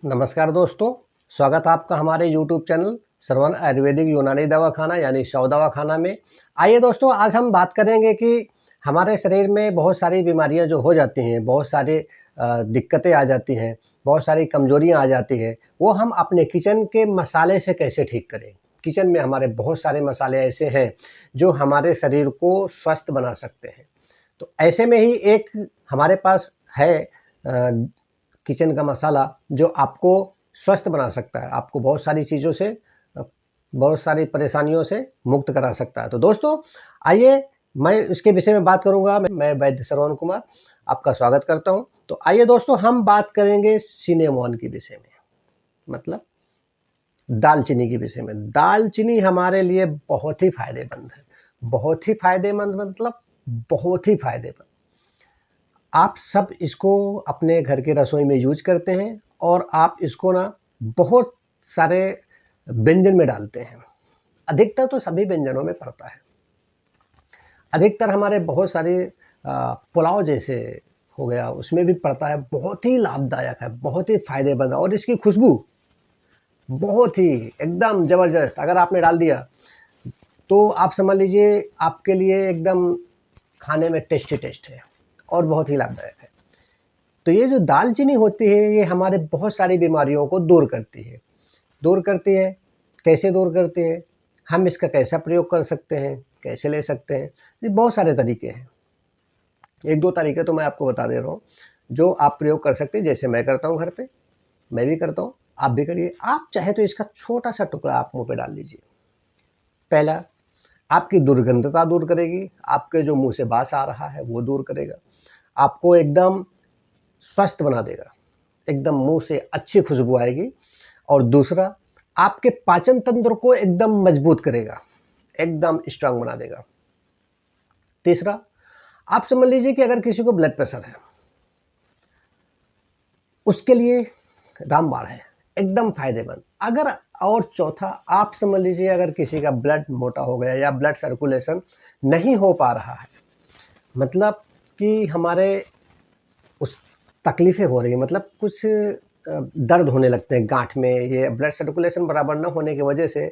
नमस्कार दोस्तों, स्वागत है आपका हमारे YouTube चैनल श्रवण आयुर्वेदिक यूनानी दवाखाना यानी शव दवाखाना में। आइए दोस्तों, आज हम बात करेंगे कि हमारे शरीर में बहुत सारी बीमारियां जो हो जाती हैं, बहुत सारी दिक्कतें आ जाती हैं, बहुत सारी कमजोरियां आ जाती हैं, वो हम अपने किचन के मसाले से कैसे ठीक करें। किचन में हमारे बहुत सारे मसाले ऐसे हैं जो हमारे शरीर को स्वस्थ बना सकते हैं। तो ऐसे में ही एक हमारे पास है किचन का मसाला जो आपको स्वस्थ बना सकता है, आपको बहुत सारी चीज़ों से बहुत सारी परेशानियों से मुक्त करा सकता है। तो दोस्तों आइए, मैं इसके विषय में बात करूंगा। मैं वैद्य श्रवण कुमार आपका स्वागत करता हूं। तो आइए दोस्तों, हम बात करेंगे सिनेमॉन के विषय में, मतलब दालचीनी के विषय में। दालचीनी हमारे लिए बहुत ही फायदेमंद है, बहुत ही फायदेमंद, मतलब बहुत ही फायदेमंद। आप सब इसको अपने घर के रसोई में यूज करते हैं और आप इसको ना बहुत सारे व्यंजन में डालते हैं। अधिकतर तो सभी व्यंजनों में पड़ता है। अधिकतर हमारे बहुत सारे पुलाव जैसे हो गया, उसमें भी पड़ता है। बहुत ही लाभदायक है, बहुत ही फायदेमंद है और इसकी खुशबू बहुत ही एकदम ज़बरदस्त। अगर आपने डाल दिया तो आप समझ लीजिए आपके लिए एकदम खाने में टेस्ट है और बहुत ही लाभदायक है। तो ये जो दालचीनी होती है, ये हमारे बहुत सारी बीमारियों को दूर करती है। कैसे दूर करती है, हम इसका कैसा प्रयोग कर सकते हैं, कैसे ले सकते हैं, ये बहुत सारे तरीके हैं। एक दो तरीके तो मैं आपको बता दे रहा हूँ जो आप प्रयोग कर सकते हैं। जैसे मैं करता हूँ घर पे, मैं भी करता हूँ, आप भी करिए। आप चाहे तो इसका छोटा सा टुकड़ा आप मुँह पे डाल लीजिए। पहला, आपकी दुर्गंधता दूर करेगी, आपके जो मुँह से बास आ रहा है वो दूर करेगा, आपको एकदम स्वस्थ बना देगा, एकदम मुंह से अच्छी खुशबू आएगी। और दूसरा, आपके पाचन तंत्र को एकदम मजबूत करेगा, एकदम स्ट्रांग बना देगा। तीसरा, आप समझ लीजिए कि अगर किसी को ब्लड प्रेशर है, उसके लिए रामबाण है, एकदम फायदेमंद। अगर और चौथा, आप समझ लीजिए अगर किसी का ब्लड मोटा हो गया या ब्लड सर्कुलेशन नहीं हो पा रहा है, मतलब कि हमारे उस तकलीफ़ें हो रही हैं, मतलब कुछ दर्द होने लगते हैं गाँठ में, ये ब्लड सर्कुलेशन बराबर न होने की वजह से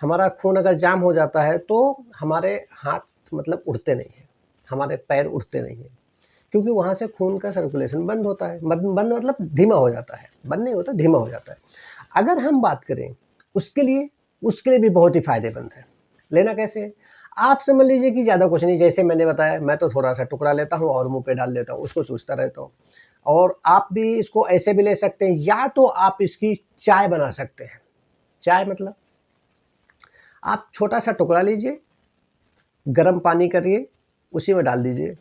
हमारा खून अगर जाम हो जाता है तो हमारे हाथ मतलब उठते नहीं हैं, हमारे पैर उठते नहीं हैं, क्योंकि वहाँ से खून का सर्कुलेशन बंद होता है। बंद मतलब धीमा हो जाता है, बंद नहीं होता, धीमा हो जाता है। अगर हम बात करें उसके लिए भी बहुत ही फ़ायदेमंद है। लेना कैसे है? आप समझ लीजिए कि ज़्यादा कुछ नहीं, जैसे मैंने बताया, मैं तो थोड़ा-सा टुकड़ा लेता हूँ और मुँह पे डाल लेता हूँ, उसको चूसता रहता हूँ। और आप भी इसको ऐसे भी ले सकते हैं, या तो आप इसकी चाय बना सकते हैं। चाय मतलब आप छोटा-सा टुकड़ा लीजिए, गरम पानी करिए, उसी में डाल दीजिए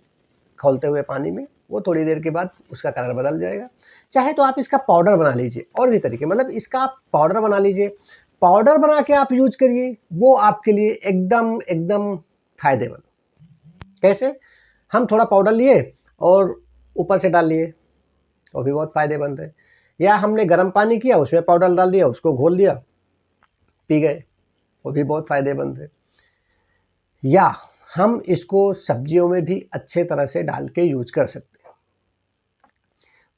खौलते हुए पानी में, वो थोड़ी देर के बाद उसका कलर बदल जाएगा। चाहे तो आप इसका पाउडर बना लीजिए, और भी तरीके, मतलब इसका आप पाउडर बना लीजिए, पाउडर बना के आप यूज करिए, वो आपके लिए एकदम फायदेमंद। कैसे? हम थोड़ा पाउडर लिए और ऊपर से डाल लिए, वो भी बहुत फायदेमंद है। या हमने गर्म पानी किया, उसमें पाउडर डाल दिया, उसको घोल लिया, पी गए, वो भी बहुत फायदेमंद है। या हम इसको सब्जियों में भी अच्छे तरह से डाल के यूज कर सकते हैं।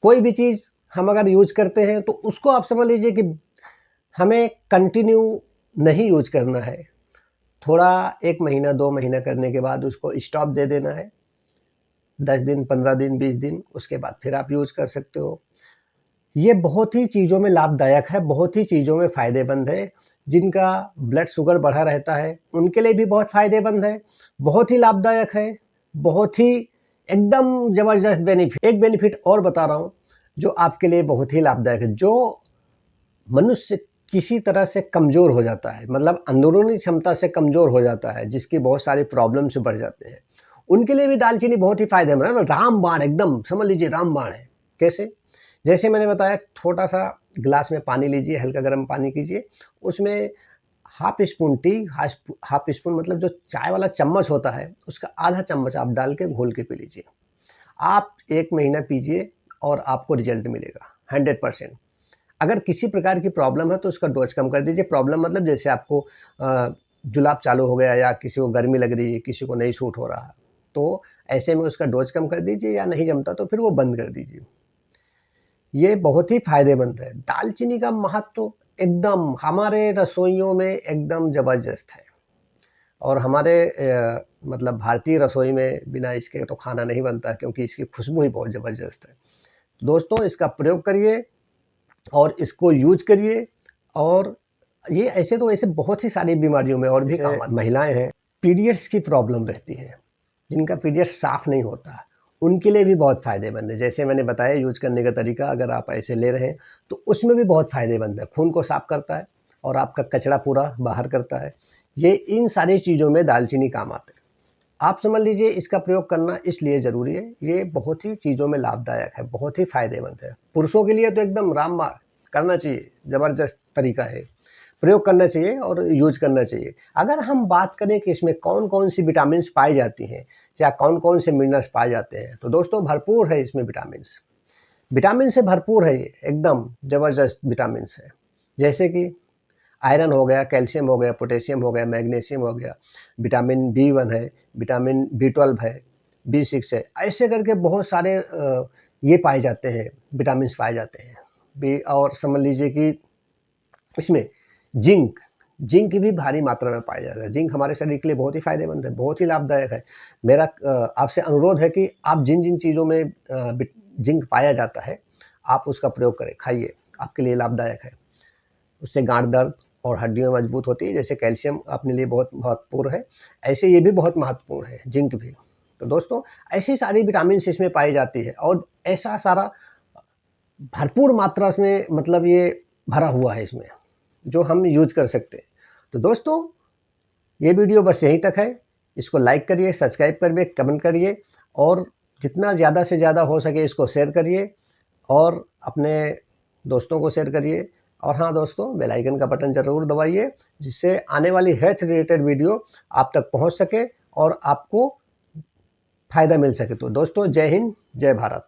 कोई भी चीज़ हम अगर यूज करते हैं तो उसको आप समझ लीजिए कि हमें कंटिन्यू नहीं यूज करना है, थोड़ा 1 महीना 2 महीना करने के बाद उसको स्टॉप दे देना है। 10 दिन, 15 दिन, 20 दिन, उसके बाद फिर आप यूज कर सकते हो। ये बहुत ही चीज़ों में लाभदायक है, बहुत ही चीज़ों में फ़ायदेमंद है। जिनका ब्लड शुगर बढ़ा रहता है उनके लिए भी बहुत फ़ायदेमंद है, बहुत ही लाभदायक है, बहुत ही एकदम ज़बरदस्त बेनिफिट। एक बेनिफिट और बता रहा हूँ जो आपके लिए बहुत ही लाभदायक है। जो मनुष्य किसी तरह से कमज़ोर हो जाता है, मतलब अंदरूनी क्षमता से कमज़ोर हो जाता है, जिसकी बहुत सारी प्रॉब्लम से बढ़ जाते हैं, उनके लिए भी दालचीनी बहुत ही फ़ायदेमंद है। रामबाण, एकदम समझ लीजिए रामबाण है। कैसे? जैसे मैंने बताया, छोटा सा गिलास में पानी लीजिए, हल्का गर्म पानी कीजिए, उसमें half spoon T, half spoon मतलब जो चाय वाला चम्मच होता है, उसका आधा चम्मच आप डाल के घोल के पी लीजिए। आप 1 महीना पीजिए और आपको रिजल्ट मिलेगा 100%। अगर किसी प्रकार की प्रॉब्लम है तो उसका डोज कम कर दीजिए। प्रॉब्लम मतलब जैसे आपको जुलाब चालू हो गया, या किसी को गर्मी लग रही है, किसी को नहीं सूट हो रहा है, तो ऐसे में उसका डोज कम कर दीजिए, या नहीं जमता तो फिर वो बंद कर दीजिए। ये बहुत ही फ़ायदेमंद है। दालचीनी का महत्व एकदम हमारे रसोइयों में एकदम ज़बरदस्त है और हमारे मतलब भारतीय रसोई में बिना इसके तो खाना नहीं बनता, क्योंकि इसकी खुशबू ही बहुत ज़बरदस्त है। दोस्तों, इसका प्रयोग करिए और इसको यूज़ करिए। और ये ऐसे तो ऐसे बहुत ही सारी बीमारियों में और भी काम आता है। महिलाएँ हैं, पीरियड्स की प्रॉब्लम रहती है, जिनका पीरियड साफ़ नहीं होता, उनके लिए भी बहुत फ़ायदेमंद है। जैसे मैंने बताया यूज़ करने का तरीका, अगर आप ऐसे ले रहे हैं तो उसमें भी बहुत फ़ायदेमंद है। खून को साफ़ करता है और आपका कचरा पूरा बाहर करता है। ये इन सारी चीज़ों में दालचीनी काम आता है। आप समझ लीजिए इसका प्रयोग करना इसलिए ज़रूरी है, ये बहुत ही चीज़ों में लाभदायक है, बहुत ही फ़ायदेमंद है। पुरुषों के लिए तो एकदम रामबाण करना चाहिए, ज़बरदस्त तरीका है। प्रयोग करना चाहिए और यूज़ करना चाहिए। अगर हम बात करें कि इसमें कौन-कौन सी विटामिन्स पाई जाती हैं या कौन-कौन से मिनरल्स पाए जाते हैं, तो दोस्तों भरपूर है इसमें विटामिन्स। विटामिन से भरपूर है ये, एकदम ज़बरदस्त विटामिन्स है। जैसे कि आयरन हो गया, कैल्शियम हो गया, पोटेशियम हो गया, मैग्नीशियम हो गया, विटामिन B1 है, विटामिन B12 है, B6 है। ऐसे करके बहुत सारे ये पाए जाते हैं, विटामिन्स पाए जाते हैं। और समझ लीजिए कि इसमें जिंक जिंक भी भारी मात्रा में पाया जाता है। जिंक हमारे शरीर के लिए बहुत ही फ़ायदेमंद है, बहुत ही लाभदायक है। मेरा आपसे अनुरोध है कि आप जिन-जिन चीज़ों में जिंक पाया जाता है, आप उसका प्रयोग करें, खाइए, आपके लिए लाभदायक है। उससे गाँठ दर्द और हड्डियाँ मजबूत होती है। जैसे कैल्शियम अपने लिए बहुत महत्वपूर्ण है, ऐसे ये भी बहुत महत्वपूर्ण है, जिंक भी। तो दोस्तों, ऐसी सारी विटामिन्स इसमें पाई जाती है और ऐसा सारा भरपूर मात्रा में मतलब ये भरा हुआ है इसमें, जो हम यूज़ कर सकते हैं। तो दोस्तों, ये वीडियो बस यहीं तक है। इसको लाइक करिए, सब्सक्राइब करिए, कमेंट करिए और जितना ज़्यादा से ज़्यादा हो सके इसको शेयर करिए और अपने दोस्तों को शेयर करिए। और हाँ दोस्तों, बेल आइकन का बटन ज़रूर दबाइए, जिससे आने वाली हेल्थ रिलेटेड वीडियो आप तक पहुंच सके और आपको फ़ायदा मिल सके। तो दोस्तों, जय हिंद, जय भारत।